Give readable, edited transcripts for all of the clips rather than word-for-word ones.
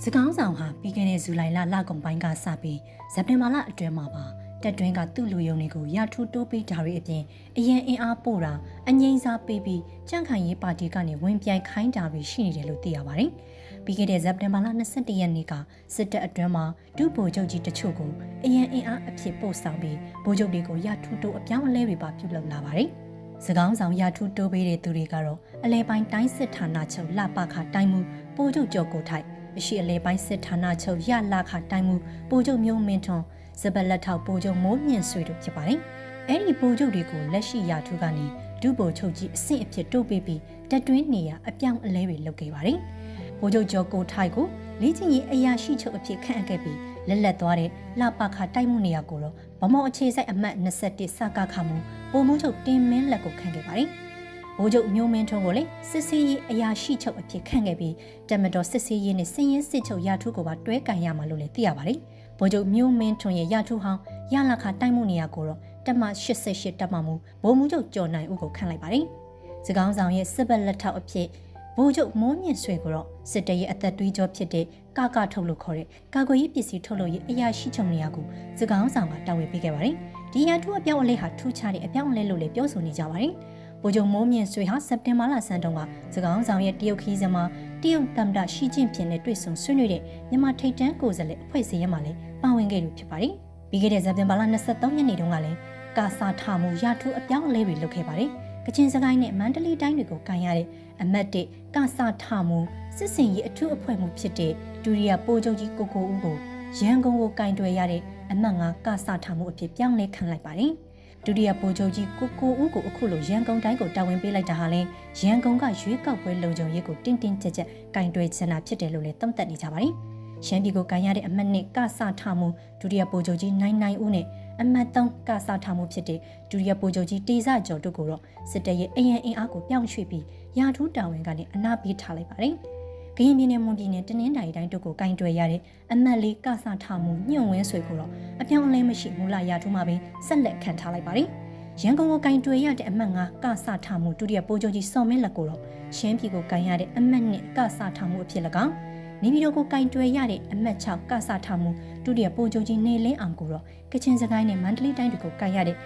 စကောင်းဆောင်ဟာပြီးခဲ့တဲ့ဇူလိုင်လကုန်ပိုင်းကစပြီးစက်တင်ဘာလအတွင်းမှာပါတက်တွင်းကသူ့လူယုံတွေကိုရထူတိုးပေးတာတွေအပြင်အရန်အင်အားပို့တာအငိမ့်စားပေးပြီးကြန့်ခိုင်ရေးပါတီကနေဝင်ပြိုင်ခိုင်းတာတွေရှိနေတယ်လို့သိရပါတယ်။ပြီးခဲ့တဲ့စက်တင်ဘာလ22ရက်နေ့ကစစ်တပ်အတွင်းမှာဒုဗိုလ်ချုပ်ကြီးတချို့ကိုအရန်အင်အားအဖြစ်ပို့ဆောင်ပြီးဗိုလ်ချုပ်တွေကိုရထူတိုးအပြောင်းအလဲတွေပါပြုလုပ်လာပါတယ်။စကောင်းဆောင်ရထူတိုးပေးတဲ့သူတွေကတော့အလဲပိုင်းတိုင်းစစ်ဌာနချုပ်လပခတိုင်းမှုဗိုလ်ချုပ်ကျော်ကိုထိုက်အရှိအလဲပိုင်းစစ်ဌာနချုပ်ရလာခတိုင်းမှုဗိုလ်ချုပ်မျိုးမင်းထွန်းစပလက်ထောက်ဗိုလ်ချုပ်မိုးမြင့်ဆွေတို့ဖြစ်ပါတယ်။အဲ့ဒီဗိုလ်ချုပ်တွေကိုလက်ရှိရာထူးကနေဒုဗိုလ်ချုပ်ကြီးအဆင့်အဖြစ်တိုးပေးပြီးတက်တွင်းနေရအပြောင်းအလဲတွေလုပ်ခဲ့ပါတယ်။ဗိုလ်ချုပ်ကျော်ကိုထိုက်ကိုလေ့ကျင့်ရေးအရာရှိချုပ်အဖြစ်ခန့်အပ်ခဲ့ပြီးလက်သွားတဲ့လပခတိုက်မှုနေရာကိုတော့ဗမော်အခြေစိုက်အမှတ်21စကခမှုဗိုလ်မှူးချုပ်တင်မင်းလက်ကိုခန့်ခဲ့ပါတယ်။ဗိုလ်ချုပ်မျိုးမင်းထွန်းကိုလည်းစစ်စေးရေးအရာရှိချုပ်အဖြစ်ခန့်ခဲ့ပြီးတမတော်စစ်စေးရေးနဲ့စည်ရင်းစစ်ချုပ်ရာထူးကိုပါတွဲကန်ရမှာလို့လည်းသိရပါတယ်။ဗိုလ်ချုပ်မျိုးမင်းထွန်းရဲ့ရာထူးဟောင်းရလာခတိုက်မှုနေရာကိုတော့တပ်မ88တပ်မမှုဗိုလ်မှူးချုပ်ကျော်နိုင်ဦးကိုခန့်လိုက်ပါတယ်။စကောင်းဆောင်ရဲ့စစ်ဘက်လက်ထောက်အဖြစ်ဗိုလ်ချုပ်မိုးမြင့်ဆွေကိုတော့စစ်တပ်ရဲ့အသက်သွေးကြောဖြစ်တဲ့ကထုတ်လို့ခေါ်တဲ့ကာကွယ်ရေးပစ္စည်းထုတ်လို့ရေးအရာရှိချုပ်နေရာကိုစကောင်းဆောင်ကတာဝန်ပေးခဲ့ပါတယ်။ဒီရာထူးအပြောင်းအလဲဟာထူးခြားတဲ့အပြောင်းအလဲလို့လည်းပြောဆိုနေကြပါတယ်။ဗိုလ်ချုပ်မိုးမြင့်ဆွေဟာစက်တင်ဘာလဆန်းတုန်းကစကောင်းဆောင်ရဲ့တရုတ်ခီးစမှာတရုတ်သမ္မတရှီကျင့်ဖျင်နဲ့တွေ့ဆုံဆွေးနွေးတဲ့မြန်မာထိပ်တန်းကိုယ်စားလှယ်အဖွဲ့အစည်းမှာလည်းပါဝင်ခဲ့လို့ဖြစ်ပါတယ်။ပြီးခဲ့တဲ့စက်တင်ဘာလ23ရက်နေ့တုန်းကလည်းကာစာထမှုရာထူးအပြောင်းအလဲတွေလုပ်ခဲ့ပါတယ်။ကချင်စကိုင်းနဲ့မန္တလေးတိုင်းတွေကိုကန်ရတဲ့အမတ်1ကာစာထမှုစစ်စင်ရေးအထူးအဖွဲ့မှုဖြစ်တဲ့ဒုတိယပိုးချုပ်ကြီးကိုဦးကိုရန်ကုန်ကိုကင်တွယ်ရတဲ့အမတ်9ကာစာထမှုအဖြစ်ပြောင်းလဲခန့်လိုက်ပါတယ်။ဒုတိယပိုးချုပ်ကြီးကိုဦးကိုအခုလိုရန်ကုန်တိုင်းကိုတာဝန်ပေးလိုက်တာဟာလည်းရန်ကုန်ကရွေးကောက်ပွဲလုံခြုံရေးကိုတင်းတင်းကြပ်ကြပ်ကင်တွယ်ချင်တာဖြစ်တယ်လို့လည်းသုံးသပ်နေကြပါတယ်။ရှမ်းပြည်ကိုကန်ရတဲ့အမတ်2ကာစာထမှုဒုတိယပိုးချုပ်ကြီးနိုင်ဦးနဲ့အမတ်3ကာစာထမှုဖြစ်တဲ့ဒုတိယပိုးချုပ်ကြီးတေဇကျော်တို့ကိုတော့စစ်တပ်ရဲ့အရန်အင်အားကိုပြောင်းရွှေ့ပြီးရာထူးတာဝန်ကနေအနားပေးထားလိုက်ပါတယ်။ကရင်ပြည်နယ်မွန်ပြည်နယ်တနင်္သာရီတိုင်းတို့ကိုကင်တွယ်ရတဲ့အမတ်4ကာစာထမှုညွန့်ဝင်းဆွေကိုတော့အပြောင်းအလဲမရှိမူလရာထူးမှာပဲဆက်လက်ခံထားလိုက်ပါတယ်။ရန်ကုန်ကိုကင်တွယ်ရတဲ့အမတ်9ကာစာထမှုဒုတိယပိုးချုပ်ကြီးစော်မင်းလက်ကိုတော့ရှမ်းပြည်ကိုကင်ရတဲ့အမတ်2ကာစာထမှုအဖြစ်၎င်းနေပြည်တော်ကိုကင်တွယ်ရတဲ့အမတ်6ကာစာထမှုဒုတိယပိုးချုပ်ကြီးနေလင်းအောင်ကိုတော့ကချင်စကိုင်းနဲ့မန္တလေးတိုင်းတွေကိုကင်ရတဲ့အ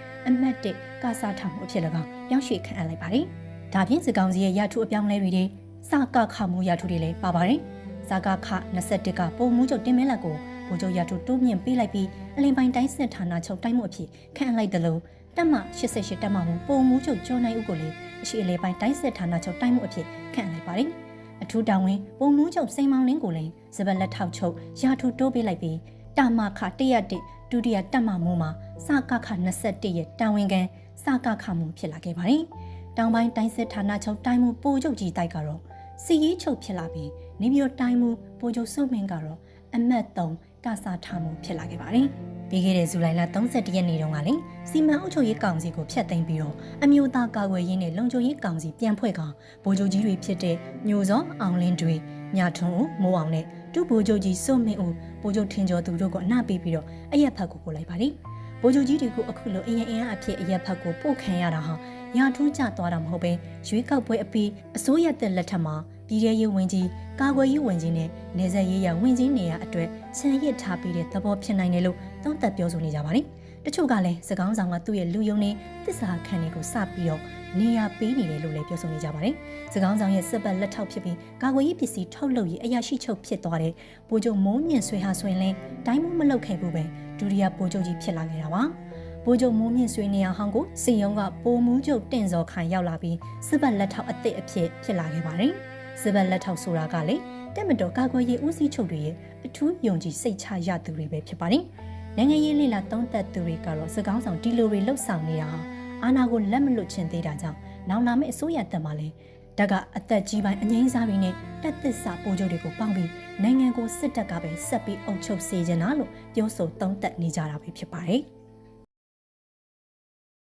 မတ်1ကာစာထမှုအဖြစ်၎င်းပြောင်းရွှေ့ခန့်အပ်လိုက်ပါတယ်။ဒါပြင်စကောင်းစီရဲ့ရာထူးအပြောင်းလဲတွေစကခမှုရာထူးတွေလည်းပါပါတယ်။စကခ21ကပုံမှုချုပ်တင်မင်းလက်ကိုဗိုလ်ချုပ်ရာထူးတိုးမြင့်ပေးလိုက်ပြီးအလင်းပိုင်းတိုင်းစစ်ဌာနချုပ်တိုင်းမှုအဖြစ်ခန့်အပ်လိုက်တယ်လို့တပ်မ88တပ်မမှုပုံမှုချုပ်ကျော်နိုင်ဦးကိုလည်းအရှိအလဲပိုင်းတိုင်းစစ်ဌာနချုပ်တိုင်းမှုအဖြစ်ခန့်အပ်လိုက်ပါတယ်။အထူးတာဝန်ပုံမှုချုပ်စိန်မောင်လင်းကိုလည်းစပက်လက်ထောက်ချုပ်ရာထူးတိုးပေးလိုက်ပြီးတာမခ101ဒုတိယတပ်မမှုမှာစကခ21ရဲ့တာဝန်ခံစကခမှုဖြစ်လာခဲ့ပါတယ်။တောင်ပိုင်းတိုင်းစစ်ဌာနချုပ်တိုင်းမှုပိုချုပ်ကြီးတိုက်ကတော့စီရေးချုပ်ဖြစ်လာပြီးနေပြည်တော်တိုင်းမှုပိုချုပ်စုံမင်းကတော့အမတ်3ကာစာထမှုဖြစ်လာခဲ့ပါတယ်။ပြီးခဲ့တဲ့ဇူလိုင်လ31ရက်နေ့တုန်းကလည်းစီမံအုပ်ချုပ်ရေးကောင်စီကိုဖျက်သိမ်းပြီးတော့အမျိုးသားကာကွယ်ရေးနဲ့လုံခြုံရေးကောင်စီပြန်ဖွဲ့ကောင်ဗိုလ်ချုပ်ကြီးတွေဖြစ်တဲ့ညိုစောအောင်လင်းတွေမြထွန်းဦးမိုးအောင်နဲ့ဒုဗိုလ်ချုပ်ကြီးစိုးမင်းဦးဗိုလ်ချုပ်ထင်ကျော်သူတို့ကအနာပေးပြီးတော့အရက်ဖက်ကိုပို့လိုက်ပါတယ်။ဗိုလ်ချုပ်ကြီးတွေကိုအခုလိုအရင်အဖြစ်အရက်ဖက်ကိုပို့ခံရတာဟာရာထူးကျသွားတာမဟုတ်ပဲရွေးကောက်ပွဲအပြီးအစိုးရတဲ့လက်ထက်မှာပြည်ထရေးဝင်ကြီးကာကွယ်ရေးဝင်ကြီးနဲ့နေဆက်ရေးရဝင်ကြီးနေရအတွက်ဆန်ရစ်ထားပြီးတဲ့သဘောဖြစ်နိုင်တယ်လို့သုံးသပ်ပြောဆိုနေကြပါတယ်။တချို့ကလည်းစကောင်းဆောင်ကသူ့ရဲ့လူယုံနဲ့သစ္စာခံတွေကိုစပြီးတော့နေရပေးနေတယ်လို့လည်းပြောဆိုနေကြပါတယ်။စကောင်းဆောင်ရဲ့စစ်ဘက်လက်ထောက်ဖြစ်ပြီးကာကွယ်ရေးပစ္စည်းထုတ်လုပ်ရေးအရာရှိချုပ်ဖြစ်သွားတဲ့ဗိုလ်ချုပ်မိုးမြင့်ဆွေဟာဆိုရင်လည်းတိုင်းမှုမလုပ်ခဲ့ဘူးပဲဒုတိယဗိုလ်ချုပ်ကြီးဖြစ်လာခဲ့တာပါ။ဗိုလ်ချုပ်မိုးမြင့်ဆွေနေရာဟောင်းကိုစီယုံကပိုမှုချုပ်တင့်စော်ခိုင်ရောက်လာပြီးစစ်ဘက်လက်ထောက်အသစ်အဖြစ်လာခဲ့ပါတယ်။စစ်ဘက်လက်ထောက်ဆိုတာကလေတက်မတော်ကာကွယ်ရေးဦးစီးချုပ်တွေရဲ့အထူးယုံကြည်စိတ်ချရသူတွေပဲဖြစ်ပါတယ်။နိုင်ငံရေးလေလာသုံးသက်သူတွေကတော့စကောင်းဆောင်ဒီလိုတွေလှုပ်ဆောင်နေတာဟာအာဏာကိုလက်မလွတ်ချင်သေးတာကြောင့်နောက်လာမယ့်အစိုးရတက်မှာလဲတက်ကအသက်ကြီးပိုင်းအငိမ့်စားပြီးနဲ့တက်သစ္စာပိုးချုပ်တွေကိုပေါင်းပြီးနိုင်ငံကိုစစ်တပ်ကပဲဆက်ပြီးအုပ်ချုပ်စေချင်တာလို့ပြောဆိုသုံးသက်နေကြတာပဲဖြစ်ပါတယ်။